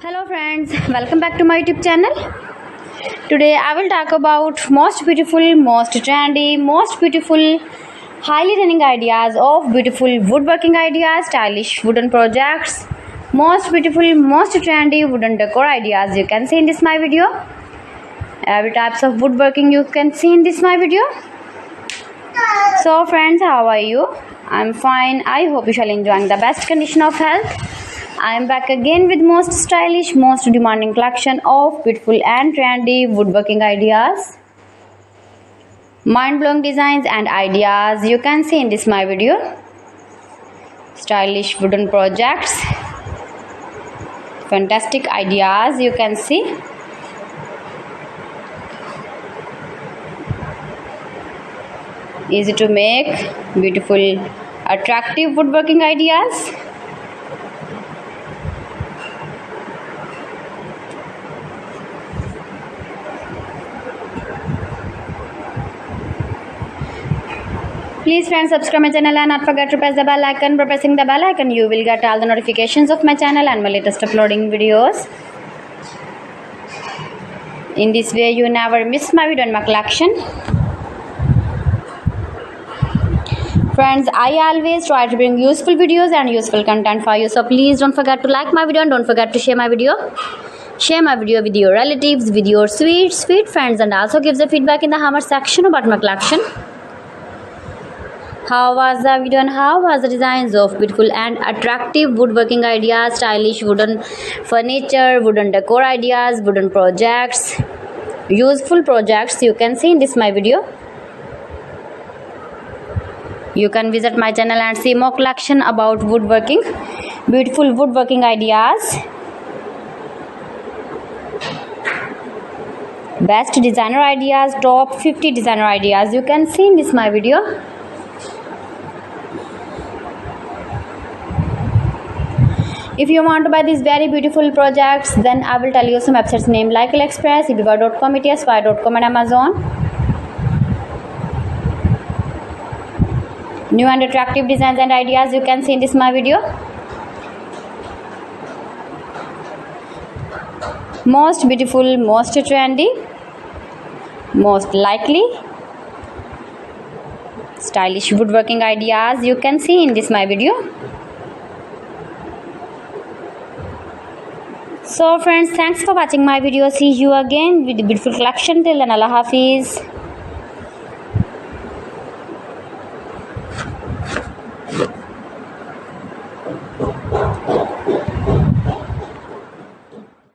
Hello friends, welcome back to my YouTube channel. Today I will talk about most beautiful, most trendy, most beautiful, highly running ideas of beautiful woodworking ideas, stylish wooden projects, most beautiful, most trendy wooden decor ideas you can see in this my video. Every types of woodworking you can see in this my video. So friends, how are you? I'm fine. I hope you shall enjoying the best condition of health. I am back again with most stylish, most demanding collection of beautiful and trendy woodworking ideas, mind-blowing designs and ideas you can see in this my video. Stylish wooden projects, fantastic ideas you can see. Easy to make, beautiful, attractive woodworking ideas. Please friends, subscribe my channel and not forget to press the bell icon. By pressing the bell icon you will get all the notifications of my channel and my latest uploading videos. In this way you never miss my video and my collection. Friends, I always try to bring useful videos and useful content for you, so please don't forget to like my video and don't forget to share my video. Share my video with your relatives, with your sweet friends, and also give the feedback in the comment section about my collection. How was the video and how was the designs of beautiful and attractive woodworking ideas, stylish wooden furniture, wooden decor ideas, wooden projects, useful projects you can see in this my video. You can visit my channel and see more collection about woodworking, beautiful woodworking ideas, best designer ideas, top 50 designer ideas you can see in this my video. If you want to buy these very beautiful projects, then I will tell you some websites name like AliExpress, eBay.com, ETSY.com and Amazon. New and attractive designs and ideas you can see in this my video. Most beautiful, most trendy, most likely, stylish woodworking ideas you can see in this my video. So friends, thanks for watching my video. See you again with the beautiful collection. Till then, Allah Hafiz.